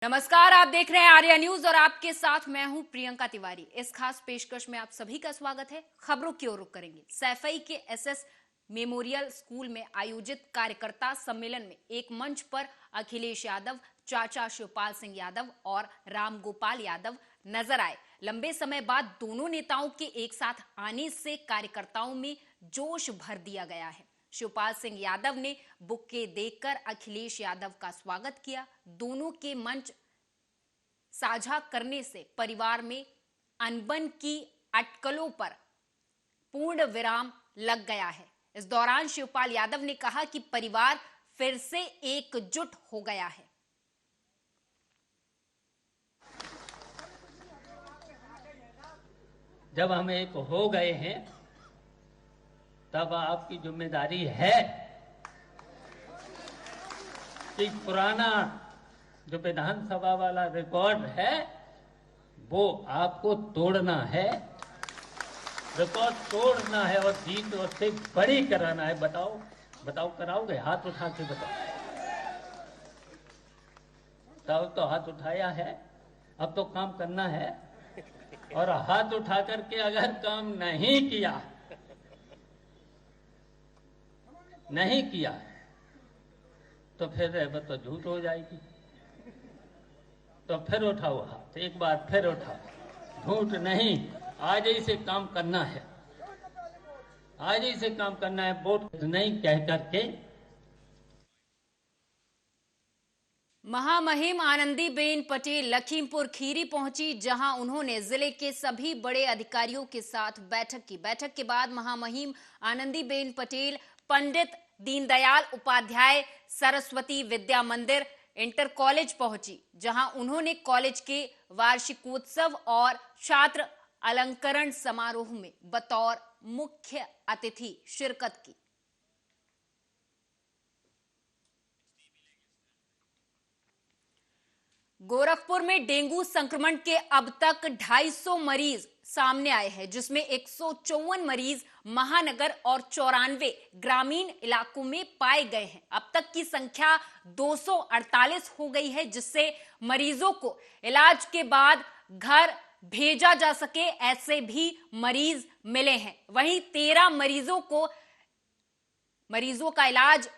नमस्कार, आप देख रहे हैं आर्या न्यूज और आपके साथ मैं हूं प्रियंका तिवारी। इस खास पेशकश में आप सभी का स्वागत है। खबरों की ओर रुख करेंगे। सैफई के एसएस मेमोरियल स्कूल में आयोजित कार्यकर्ता सम्मेलन में एक मंच पर अखिलेश यादव, चाचा शिवपाल सिंह यादव और रामगोपाल यादव नजर आए। लंबे समय बाद दोनों नेताओं के एक साथ आने से कार्यकर्ताओं में जोश भर दिया गया है। शिवपाल सिंह यादव ने बुक्के देकर अखिलेश यादव का स्वागत किया। दोनों के मंच साझा करने से परिवार में अनबन की अटकलों पर पूर्ण विराम लग गया है। इस दौरान शिवपाल यादव ने कहा कि परिवार फिर से एकजुट हो गया है। जब हम एक हो गए हैं तब आपकी जिम्मेदारी है कि पुराना जो विधानसभा वाला रिकॉर्ड है वो आपको तोड़ना है, रिकॉर्ड तोड़ना है और जीत और से बड़ी कराना है। बताओ कराओगे? हाथ उठा के बताओ। तब तो हाथ उठाया है, अब तो काम करना है। और हाथ उठा करके अगर काम नहीं किया तो फिर तो झूठ हो जाएगी। तो फिर उठाओ हाथ, एक बार फिर उठाओ। झूठ नहीं, आज ही से काम करना है, आज ही से काम करना है। वोट नहीं कह करके। महामहिम आनंदीबेन पटेल लखीमपुर खीरी पहुंची, जहां उन्होंने जिले के सभी बड़े अधिकारियों के साथ बैठक की। बैठक के बाद महामहिम आनंदीबेन पटेल पंडित दीनदयाल उपाध्याय सरस्वती विद्या मंदिर इंटर कॉलेज पहुंची, जहां उन्होंने कॉलेज के वार्षिकोत्सव और छात्र अलंकरण समारोह में बतौर मुख्य अतिथि शिरकत की। गोरखपुर में डेंगू संक्रमण के अब तक 250 मरीज सामने आए हैं, जिसमें 154 मरीज महानगर और 94 ग्रामीण इलाकों में पाए गए हैं। अब तक की संख्या 248 हो गई है, जिससे मरीजों को इलाज के बाद घर भेजा जा सके ऐसे भी मरीज मिले हैं। वहीं 13 मरीजों का इलाज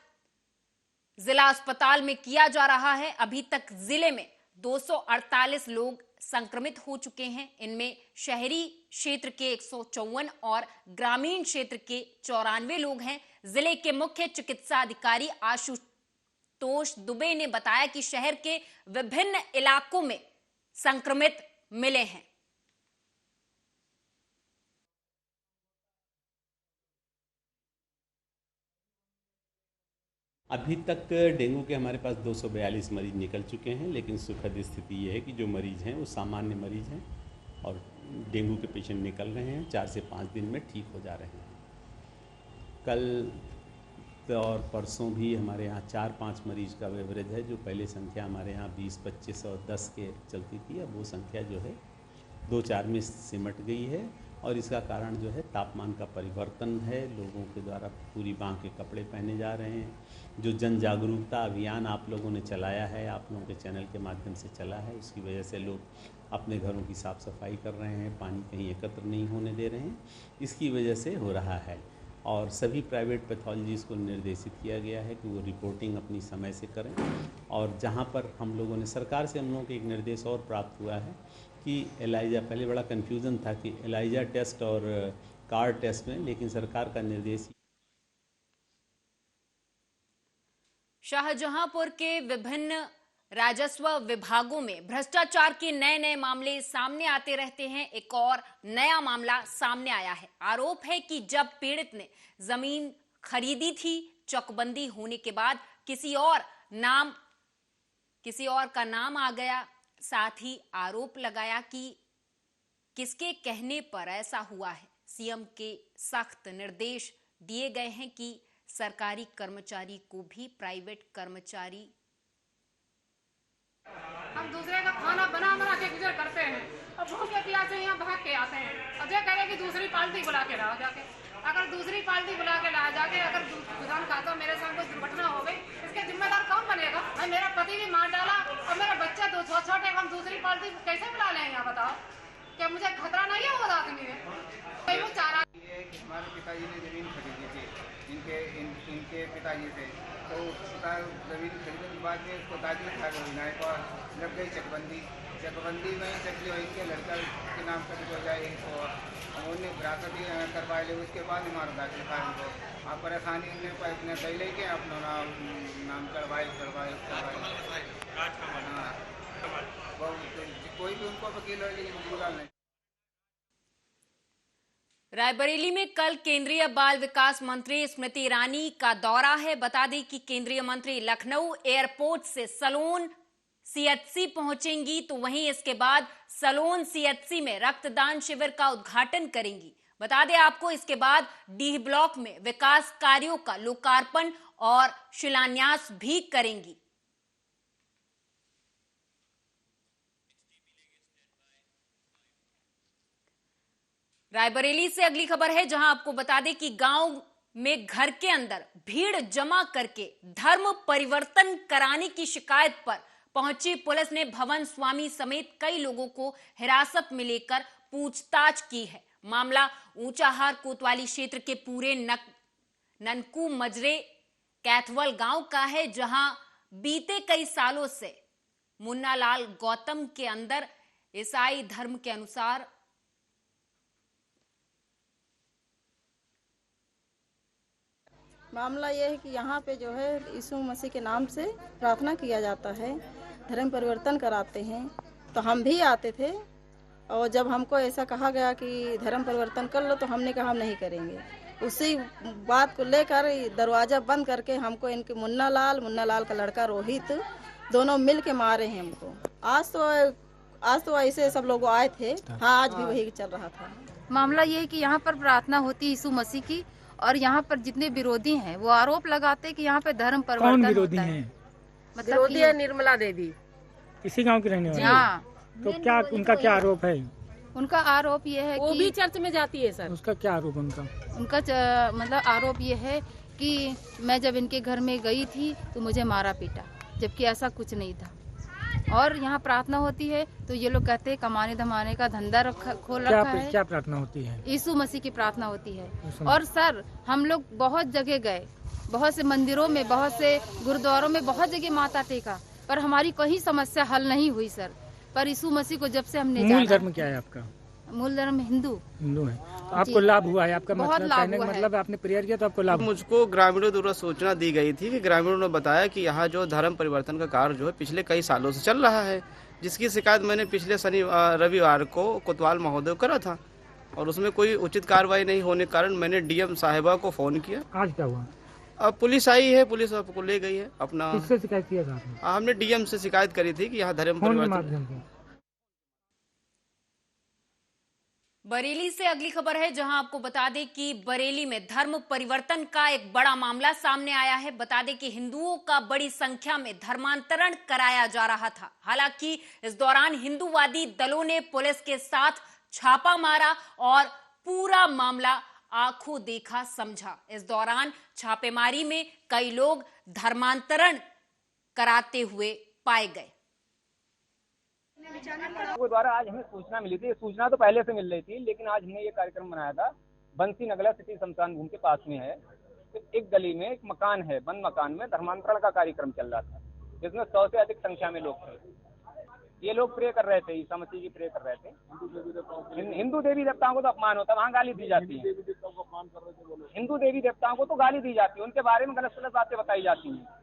जिला अस्पताल में किया जा रहा है। अभी तक जिले में 248 लोग संक्रमित हो चुके हैं। इनमें शहरी क्षेत्र के 154 और ग्रामीण क्षेत्र के 94 लोग हैं। जिले के मुख्य चिकित्सा अधिकारी आशुतोष दुबे ने बताया कि शहर के विभिन्न इलाकों में संक्रमित मिले हैं। अभी तक डेंगू के हमारे पास 242 मरीज निकल चुके हैं, लेकिन सुखद स्थिति ये है कि जो मरीज हैं वो सामान्य मरीज हैं और डेंगू के पेशेंट निकल रहे हैं। 4 से 5 दिन में ठीक हो जा रहे हैं। कल और परसों भी हमारे यहाँ 4-5 मरीज का एवरेज है। जो पहले संख्या हमारे यहाँ 20, 25 और 10 के चलती थी, अब वो संख्या जो है 2-4 में सिमट गई है। और इसका कारण जो है तापमान का परिवर्तन है। लोगों के द्वारा पूरी बांह के कपड़े पहने जा रहे हैं। जो जन जागरूकता अभियान आप लोगों ने चलाया है, आप लोगों के चैनल के माध्यम से चला है, उसकी वजह से लोग अपने घरों की साफ़ सफाई कर रहे हैं, पानी कहीं एकत्र नहीं होने दे रहे हैं, इसकी वजह से हो रहा है। और सभी प्राइवेट पैथोलॉजीज़ को निर्देशित किया गया है कि वो रिपोर्टिंग अपनी समय से करें। और जहाँ पर हम लोगों ने सरकार से हम लोगों को एक निर्देश और प्राप्त हुआ है कि एलाइजा, पहले बड़ा कन्फ्यूज़न था कि एलाइजा टेस्ट और कार टेस्ट में, लेकिन सरकार का निर्देश। शाहजहांपुर के विभिन्न राजस्व विभागों में भ्रष्टाचार के नए नए मामले सामने आते रहते हैं। एक और नया मामला सामने आया है। आरोप है कि जब पीड़ित ने जमीन खरीदी थी, चकबंदी होने के बाद किसी और का नाम आ गया। साथ ही आरोप लगाया कि किसके कहने पर ऐसा हुआ है। सीएम के सख्त निर्देश दिए गए हैं कि सरकारी कर्मचारी को भी प्राइवेट कर्मचारी। हम दूसरे का खाना बना के गुजर करते हैं और भूखे प्यासे यहाँ भाग के आते हैं और ये कह रहे कि दूसरी पार्टी बुला के लाओ जाके। अगर दूसरी पार्टी बुला के ला जाके अगर विधान खाता मेरे साथ कोई दुर्घटना हो गई, इसके जिम्मेदार कौन बनेगा? मैं मेरा पति भी मार डाला और मेरे बच्चे दो छोटे, हम दूसरी पार्टी कैसे बुला लेंगे? आप बताओ, क्या मुझे खतरा नहीं है? वो आदमी में वो चाह रहा। हमारे पिताजी ने जमीन खरीदी थी इनके पिताजी से, तो जमीन खरीदने के बाद में उसको दादी था विनायक और लग गई चकबंदी में चकली और इनके लड़का के नाम पर हो जाए इनको, उन्होंने विरासत करवा ले, उसके बाद हमारा दाखिल था इनको आप परेशानी इतने दे लेके अपना नाम करवाए हाँ, कोई भी उनको वकील बुला नहीं। रायबरेली में कल केंद्रीय बाल विकास मंत्री स्मृति ईरानी का दौरा है। बता दें कि केंद्रीय मंत्री लखनऊ एयरपोर्ट से सलोन सीएचसी पहुंचेंगी, तो वहीं इसके बाद सलोन सीएचसी में रक्तदान शिविर का उद्घाटन करेंगी। बता दें आपको, इसके बाद डीह ब्लॉक में विकास कार्यों का लोकार्पण और शिलान्यास भी करेंगी। रायबरेली से अगली खबर है, जहां आपको बता दें कि गांव में घर के अंदर भीड़ जमा करके धर्म परिवर्तन कराने की शिकायत पर पहुंची पुलिस ने भवन स्वामी समेत कई लोगों को हिरासत में लेकर पूछताछ की है। मामला ऊंचाहार कोतवाली क्षेत्र के पूरे ननकू मजरे कैथवल गांव का है, जहां बीते कई सालों से मुन्नालाल गौतम के अंदर ईसाई धर्म के अनुसार मामला यह है कि यहाँ पे जो है यीशु मसीह के नाम से प्रार्थना किया जाता है, धर्म परिवर्तन कराते हैं। तो हम भी आते थे और जब हमको ऐसा कहा गया कि धर्म परिवर्तन कर लो, तो हमने कहा हम नहीं करेंगे। उसी बात को लेकर दरवाज़ा बंद करके हमको इनके मुन्ना लाल का लड़का रोहित दोनों मिल के मारे हैं हमको। आज तो ऐसे सब लोग आए थे। हाँ, आज भी वही चल रहा था। मामला ये है कि यहाँ पर प्रार्थना होती है यीशु मसीह की, और यहाँ पर जितने विरोधी हैं वो आरोप लगाते हैं कि यहाँ पे धर्म परिवर्तन विरोधी होता है। हैं? मतलब विरोधी है निर्मला देवी, इसी गांव के रहने वाले। हाँ, तो क्या उनका क्या आरोप है? उनका आरोप ये है वो कि भी चर्च में जाती है सर। उसका क्या आरोप उनका? मतलब आरोप ये है कि मैं जब इनके घर में गई थी तो मुझे मारा पीटा, जबकि ऐसा कुछ नहीं था। और यहाँ प्रार्थना होती है तो ये लोग कहते हैं कमाने धमाने का धंधा खोल रखा है। क्या प्रार्थना होती है? यीशु मसीह की प्रार्थना होती है। और सर, हम लोग बहुत जगह गए, बहुत से मंदिरों में, बहुत से गुरुद्वारों में, बहुत जगह माथा टेका, पर हमारी कोई समस्या हल नहीं हुई सर। पर यीशु मसीह को जब से हमने मूल धर्म क्या है आपका? मूल धर्म हिंदू है। तो आपको लाभ हुआ है? आपका बहुत मतलब लाभ कहने का हुआ है। मतलब आपने प्रेयर किया तो आपको लाभ? मुझको ग्रामीणों द्वारा सूचना दी गई थी कि ग्रामीणों ने बताया कि यहाँ जो धर्म परिवर्तन का कार्य जो है पिछले कई सालों से चल रहा है, जिसकी शिकायत मैंने पिछले रविवार को कोतवाल महोदय को करा था, और उसमें कोई उचित कार्रवाई नहीं होने के कारण मैंने डीएम साहिबा को फोन किया। आज क्या हुआ? अब पुलिस आई है, पुलिस आपको ले गई है अपना। किससे शिकायत किया था आपने? हमने डीएम से शिकायत करी थी कि यहाँ धर्म फोन के परिवर्तन। माध्यम से? बरेली से अगली खबर है, जहां आपको बता दें कि बरेली में धर्म परिवर्तन का एक बड़ा मामला सामने आया है। बता दें कि हिंदुओं का बड़ी संख्या में धर्मांतरण कराया जा रहा था। हालांकि इस दौरान हिंदूवादी दलों ने पुलिस के साथ छापा मारा और पूरा मामला आंखों देखा समझा। इस दौरान छापेमारी में कई लोग धर्मांतरण कराते हुए पाए गए। वो द्वारा आज हमें सूचना मिली थी। सूचना तो पहले से मिल रही थी, लेकिन आज हमने ये कार्यक्रम बनाया था। बंसी नगला सिटी शमशान भूमि के पास में है, तो एक गली में एक मकान है, बंद मकान में धर्मांतरण का कार्यक्रम चल रहा था, जिसमें 100 से अधिक संख्या में लोग थे। ये लोग प्रे कर रहे थे, ईसा मसीह की प्रे कर रहे थे। हिंदू देवी देवताओं को तो अपमान होता है, वहाँ गाली दी जाती है। हिंदू देवी देवताओं को तो गाली दी जाती है, उनके बारे में गलत गलत बातें बताई जाती हैं।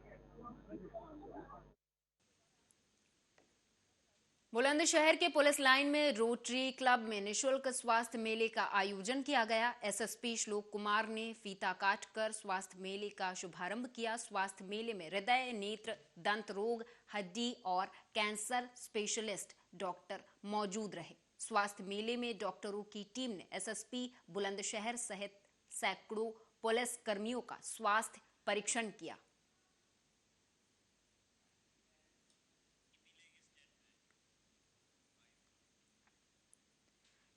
बुलंदशहर के पुलिस लाइन में रोटरी क्लब में निशुल्क स्वास्थ्य मेले का आयोजन किया गया। एसएसपी श्लोक कुमार ने फीता काटकर स्वास्थ्य मेले का शुभारंभ किया। स्वास्थ्य मेले में हृदय, नेत्र, दंत रोग, हड्डी और कैंसर स्पेशलिस्ट डॉक्टर मौजूद रहे। स्वास्थ्य मेले में डॉक्टरों की टीम ने एसएसपी बुलंदशहर सहित सैकड़ों पुलिस कर्मियों का स्वास्थ्य परीक्षण किया।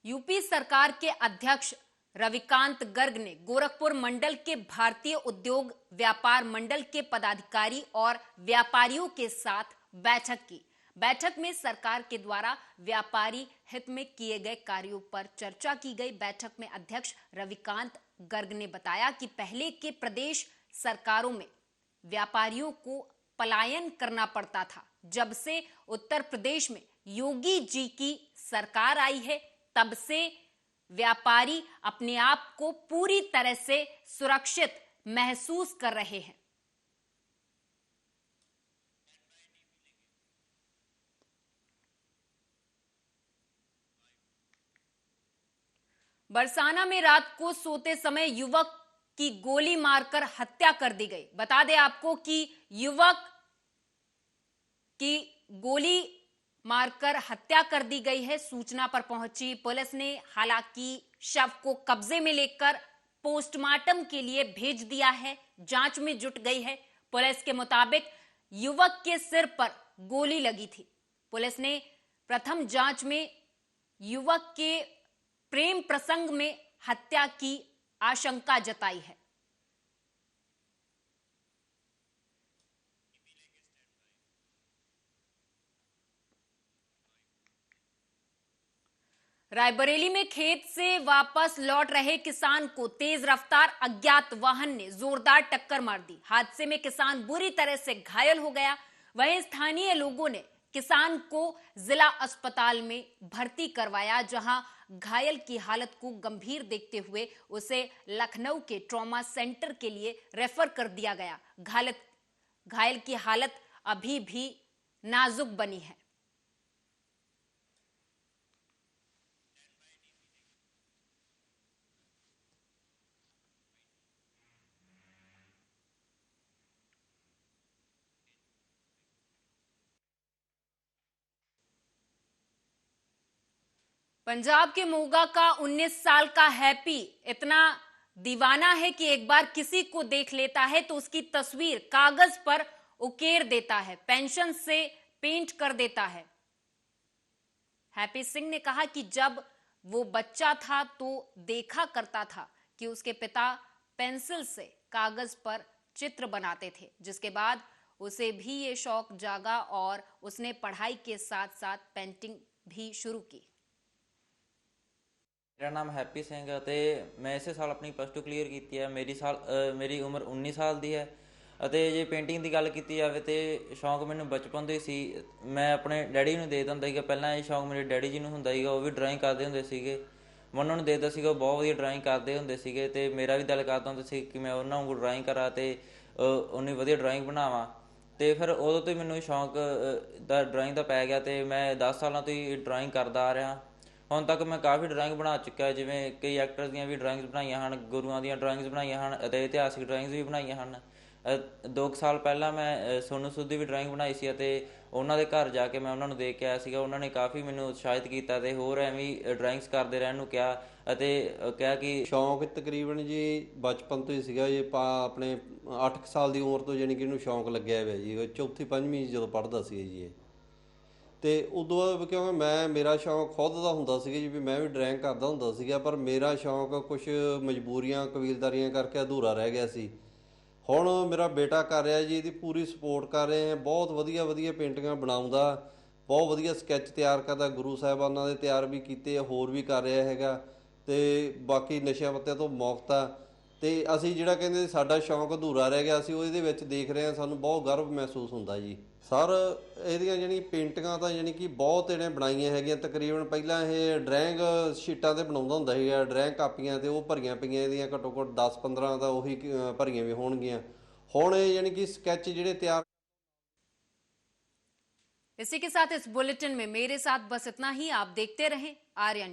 यूपी सरकार के अध्यक्ष रविकांत गर्ग ने गोरखपुर मंडल के भारतीय उद्योग व्यापार मंडल के पदाधिकारी और व्यापारियों के साथ बैठक की। बैठक में सरकार के द्वारा व्यापारी हित में किए गए कार्यों पर चर्चा की गई। बैठक में अध्यक्ष रविकांत गर्ग ने बताया कि पहले के प्रदेश सरकारों में व्यापारियों को पलायन करना पड़ता था। जब से उत्तर प्रदेश में योगी जी की सरकार आई है, तब से व्यापारी अपने आप को पूरी तरह से सुरक्षित महसूस कर रहे हैं। बरसाना में रात को सोते समय युवक की गोली मारकर हत्या कर दी गई। बता दें आपको कि युवक की गोली मारकर हत्या कर दी गई है। सूचना पर पहुंची पुलिस ने हालांकि शव को कब्जे में लेकर पोस्टमार्टम के लिए भेज दिया है। जांच में जुट गई है। पुलिस के मुताबिक युवक के सिर पर गोली लगी थी। पुलिस ने प्रथम जांच में युवक के प्रेम प्रसंग में हत्या की आशंका जताई है। रायबरेली में खेत से वापस लौट रहे किसान को तेज रफ्तार अज्ञात वाहन ने जोरदार टक्कर मार दी। हादसे में किसान बुरी तरह से घायल हो गया। वहीं स्थानीय लोगों ने किसान को जिला अस्पताल में भर्ती करवाया, जहां घायल की हालत को गंभीर देखते हुए उसे लखनऊ के ट्रॉमा सेंटर के लिए रेफर कर दिया गया। घायल की हालत अभी भी नाजुक बनी है। पंजाब के मोगा का 19 साल का हैप्पी इतना दीवाना है कि एक बार किसी को देख लेता है तो उसकी तस्वीर कागज पर उकेर देता है, पेंशन से पेंट कर देता है। हैप्पी सिंह ने कहा कि जब वो बच्चा था तो देखा करता था कि उसके पिता पेंसिल से कागज पर चित्र बनाते थे, जिसके बाद उसे भी ये शौक जागा और उसने पढ़ाई के साथ साथ पेंटिंग भी शुरू की। मेरा नाम हैप्पी सिंह है ਤੇ मैं इसे साल अपनी +2 ਕਲੀਅਰ ਕੀਤੀ ਹੈ। ਮੇਰੀ ਉਮਰ 19 ਸਾਲ ਦੀ ਹੈ ਅਤੇ ਜੇ ਪੇਂਟਿੰਗ ਦੀ ਗੱਲ ਕੀਤੀ ਜਾਵੇ ਤੇ ਸ਼ੌਂਕ ਮੈਨੂੰ ਬਚਪਨ ਤੋਂ ਹੀ ਸੀ। ਮੈਂ ਆਪਣੇ ਡੈਡੀ ਨੂੰ ਦੇ ਦਿੰਦਾ ਸੀਗਾ। ਪਹਿਲਾਂ ਇਹ ਸ਼ੌਂਕ ਮੇਰੇ ਡੈਡੀ ਜੀ ਨੂੰ ਹੁੰਦਾ ਸੀਗਾ, ਉਹ ਵੀ ਡਰਾਇੰਗ ਕਰਦੇ ਹੁੰਦੇ ਸੀਗੇ। ਮੈਂ ਉਹਨਾਂ ਨੂੰ ਦੇ ਦਿੰਦਾ ਸੀਗਾ, ਬਹੁਤ ਵਧੀਆ ਡਰਾਇੰਗ ਕਰਦੇ ਹੁੰਦੇ ਸੀਗੇ ਤੇ ਮੇਰਾ ਵੀ ਦਿਲ ਕਰਦਾ ਹੁੰਦਾ ਸੀ ਕਿ ਮੈਂ ਉਹਨਾਂ ਵਾਂਗੂ ਡਰਾਇੰਗ ਕਰਾਂ ਤੇ ਉਨੀ ਵਧੀਆ ਡਰਾਇੰਗ ਬਣਾਵਾਂ। ਤੇ ਫਿਰ ਉਦੋਂ ਤੋਂ ਹੀ ਮੈਨੂੰ ਸ਼ੌਂਕ ਦਾ ਡਰਾਇੰਗ ਦਾ ਪੈ ਗਿਆ ਤੇ ਮੈਂ 10 ਸਾਲਾਂ ਤੋਂ ਹੀ ਡਰਾਇੰਗ ਕਰਦਾ ਆ ਰਿਹਾ। ਹੁਣ ਤੱਕ ਮੈਂ ਕਾਫੀ ਡਰਾਇੰਗ ਬਣਾ ਚੁੱਕਿਆ, ਜਿਵੇਂ ਕਈ ਐਕਟਰਸ ਦੀਆਂ ਵੀ ਡਰਾਇੰਗਸ ਬਣਾਈਆਂ ਹਨ, ਗੁਰੂਆਂ ਦੀਆਂ ਡਰਾਇੰਗਸ ਬਣਾਈਆਂ ਹਨ ਅਤੇ ਇਤਿਹਾਸਿਕ ਡਰਾਇੰਗਸ ਵੀ ਬਣਾਈਆਂ ਹਨ। 2 ਸਾਲ ਪਹਿਲਾਂ ਮੈਂ ਸੋਨੂ ਸੂਦ ਦੀ ਵੀ ਡਰਾਇੰਗ ਬਣਾਈ ਸੀ ਅਤੇ ਉਹਨਾਂ ਦੇ ਘਰ ਜਾ ਕੇ ਮੈਂ ਉਹਨਾਂ ਨੂੰ ਦੇਖ ਕੇ ਆਇਆ ਸੀਗਾ। ਉਹਨਾਂ ਨੇ ਕਾਫੀ ਮੈਨੂੰ ਉਤਸ਼ਾਹਿਤ ਕੀਤਾ ਅਤੇ ਹੋਰ ਐਵੇਂ ਡਰਾਇੰਗਸ ਕਰਦੇ ਰਹਿਣ ਨੂੰ ਕਿਹਾ ਅਤੇ ਕਿਹਾ ਕਿ ਸ਼ੌਂਕ ਤਕਰੀਬਨ ਜੀ ਬਚਪਨ ਤੋਂ ਹੀ ਸੀਗਾ ਜੀ। ਆਪਣੇ 8 ਸਾਲ ਦੀ ਉਮਰ ਤੋਂ ਜਾਣੀ ਕਿ ਇਹਨੂੰ ਸ਼ੌਂਕ ਲੱਗਿਆ ਹੋਇਆ ਜੀ। 4th 5ਵੀਂ ਜਦੋਂ ਪੜ੍ਹਦਾ ਸੀ ਜੀ ਇਹ। ਅਤੇ ਉਦੋਂ ਬਾਅਦ ਕਿਉਂਕਿ ਮੇਰਾ ਸ਼ੌਂਕ ਖੁਦ ਦਾ ਹੁੰਦਾ ਸੀਗਾ ਜੀ ਵੀ ਮੈਂ ਵੀ ਡਰਾਇੰਗ ਕਰਦਾ ਹੁੰਦਾ ਸੀਗਾ, ਪਰ ਮੇਰਾ ਸ਼ੌਂਕ ਕੁਛ ਮਜਬੂਰੀਆਂ ਕਬੀਲਦਾਰੀਆਂ ਕਰਕੇ ਅਧੂਰਾ ਰਹਿ ਗਿਆ ਸੀ। ਹੁਣ ਮੇਰਾ ਬੇਟਾ ਕਰ ਰਿਹਾ ਜੀ, ਇਹਦੀ ਪੂਰੀ ਸਪੋਰਟ ਕਰ ਰਹੇ ਹਾਂ। ਬਹੁਤ ਵਧੀਆ ਵਧੀਆ ਪੇਂਟਿੰਗਾਂ ਬਣਾਉਂਦਾ, ਬਹੁਤ ਵਧੀਆ ਸਕੈਚ ਤਿਆਰ ਕਰਦਾ, ਗੁਰੂ ਸਾਹਿਬਾਨਾਂ ਦੇ ਤਿਆਰ ਵੀ ਕੀਤੇ, ਹੋਰ ਵੀ ਕਰ ਰਿਹਾ ਹੈਗਾ ਅਤੇ ਬਾਕੀ ਨਸ਼ਿਆਂ ਪੱਤਿਆਂ ਤੋਂ ਮੁਕਤ ਆ। ਅਤੇ ਅਸੀਂ ਜਿਹੜਾ ਕਹਿੰਦੇ ਸਾਡਾ ਸ਼ੌਂਕ ਅਧੂਰਾ ਰਹਿ ਗਿਆ, ਅਸੀਂ ਉਹਦੇ ਵਿੱਚ ਦੇਖ ਰਹੇ ਹਾਂ, ਸਾਨੂੰ ਬਹੁਤ ਗਰਵ ਮਹਿਸੂਸ ਹੁੰਦਾ ਜੀ। ਸਰ ਇਹਦੀਆਂ ਜਿਹੜੀ ਪੇਂਟਿੰਗਾਂ ਤਾਂ ਜਾਣੀ ਕਿ ਬਹੁਤ ਇਹਨੇ ਬਣਾਈਆਂ ਹੈਗੀਆਂ। ਤਕਰੀਬਨ ਪਹਿਲਾਂ ਇਹ ਡਰਾਇੰਗ ਸ਼ੀਟਾਂ 'ਤੇ ਬਣਾਉਂਦਾ ਹੁੰਦਾ ਸੀਗਾ, ਡਰਾਇੰਗ ਕਾਪੀਆਂ 'ਤੇ ਉਹ ਭਰੀਆਂ ਪਈਆਂ ਇਹਦੀਆਂ ਘੱਟੋ ਘੱਟ 10-15 ਤਾਂ ਉਹੀ ਭਰੀਆਂ ਵੀ ਹੋਣਗੀਆਂ। ਹੁਣ ਇਹ यानी कि स्केच ਜਿਹੜੇ ਤਿਆਰ। इसी के साथ इस बुलेटिन में मेरे साथ बस इतना ही। आप देखते रहें आर्या न्यूज़।